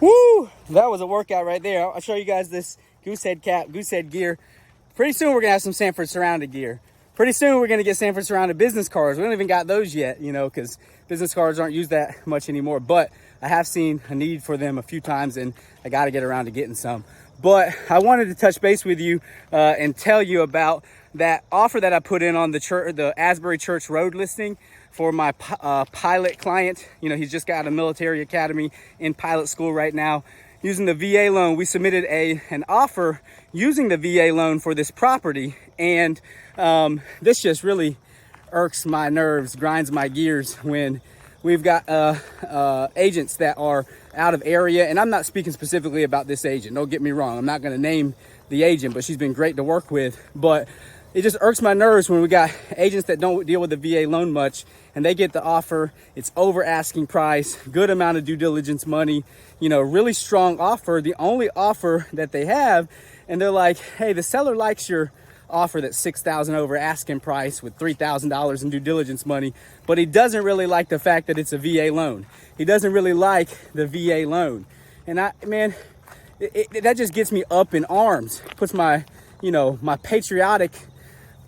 Woo! That was a workout right there. I'll show you guys this goose head cap, goose head gear. Pretty soon we're gonna have some Sanford surrounded gear. Pretty soon we're gonna get Sanford surrounded business cards. We don't even got those yet, you know, because business cards aren't used that much anymore. But I have seen a need for them a few times, and I got to get around to getting some. But I wanted to touch base with you and tell you about that offer that I put in on the Asbury Church Road listing for my pilot client. You know, he's just got a military academy in pilot school right now. Using the VA loan, we submitted an offer using the VA loan for this property. And this just really irks my nerves, grinds my gears when we've got agents that are out of area. And I'm not speaking specifically about this agent. Don't get me wrong. I'm not going to name the agent, but she's been great to work with. But it just irks my nerves when we got agents that don't deal with the VA loan much, and they get the offer. It's over asking price, good amount of due diligence money, you know, really strong offer, the only offer that they have. And they're like, hey, the seller likes your offer that's $6,000 over asking price with $3,000 in due diligence money, but he doesn't really like the fact that it's a VA loan. He doesn't really like the VA loan. And that just gets me up in arms. Puts my, you know, my patriotic,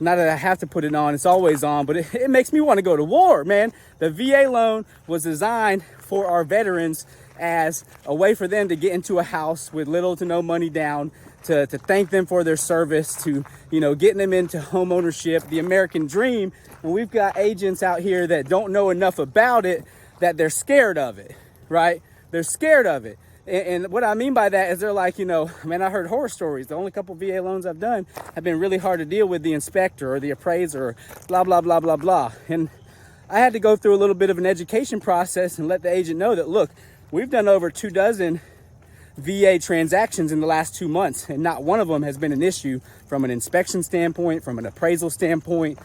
not that I have to put it on, it's always on, but it makes me want to go to war, man. The VA loan was designed for our veterans as a way for them to get into a house with little to no money down, to thank them for their service, to, you know, getting them into home ownership, the American dream. And we've got agents out here that don't know enough about it, that they're scared of it, right? They're scared of it. And what I mean by that is they're like, you know, man, I heard horror stories. The only couple VA loans I've done have been really hard to deal with the inspector or the appraiser, or blah, blah, blah, blah, blah. And I had to go through a little bit of an education process and let the agent know that, look, we've done over 24 VA transactions in the last 2 months, and not one of them has been an issue from an inspection standpoint, from an appraisal standpoint.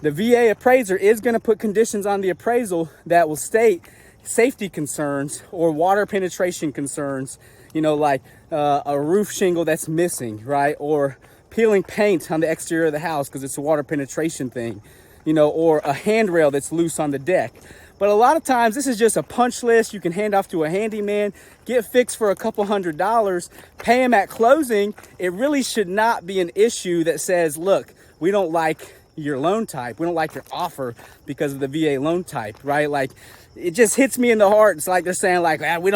The VA appraiser is going to put conditions on the appraisal that will state safety concerns or water penetration concerns, you know, like a roof shingle that's missing, right? Or peeling paint on the exterior of the house because it's a water penetration thing, you know, or a handrail that's loose on the deck. But a lot of times this is just a punch list you can hand off to a handyman, get fixed for a couple $100, pay him at closing. It really should not be an issue that says, look, we don't like your loan type. We don't like your offer because of the VA loan type, right? Like, it just hits me in the heart. It's like they're saying, like, we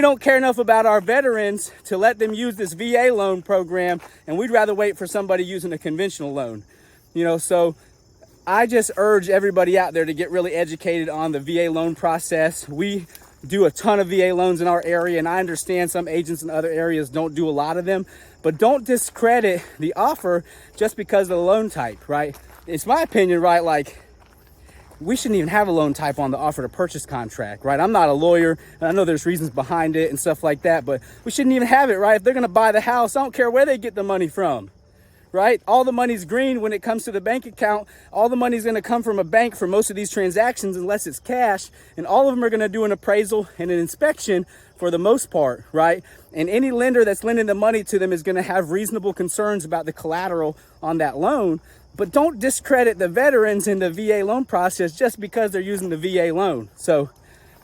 don't care enough about our veterans to let them use this VA loan program, and we'd rather wait for somebody using a conventional loan, you know. So I just urge everybody out there to get really educated on the VA loan process. We do a ton of VA loans in our area, and I understand some agents in other areas don't do a lot of them, but don't discredit the offer just because of the loan type, right? It's my opinion, right? Like, we shouldn't even have a loan type on the offer to purchase contract, right? I'm not a lawyer, and I know there's reasons behind it and stuff like that, but we shouldn't even have it, right? If they're gonna buy the house, I don't care where they get the money from, right? All the money's green when it comes to the bank account. All the money's gonna come from a bank for most of these transactions unless it's cash, and all of them are gonna do an appraisal and an inspection for the most part, right? And any lender that's lending the money to them is gonna have reasonable concerns about the collateral on that loan. But don't discredit the veterans in the VA loan process just because they're using the VA loan. So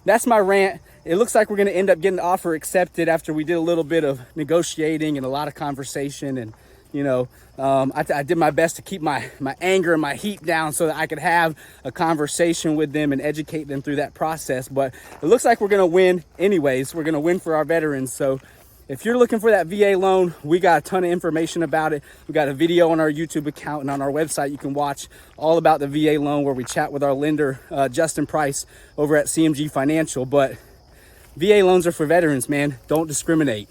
that's my rant. It looks like we're gonna end up getting the offer accepted after we did a little bit of negotiating and a lot of conversation. And, you know, I did my best to keep my anger and my heat down so that I could have a conversation with them and educate them through that process. But it looks like we're gonna win anyways. We're gonna win for our veterans. So if you're looking for that VA loan, we got a ton of information about it. We got a video on our YouTube account, and on our website you can watch all about the VA loan, where we chat with our lender, Justin Price, over at CMG Financial. But VA loans are for veterans, man. Don't discriminate.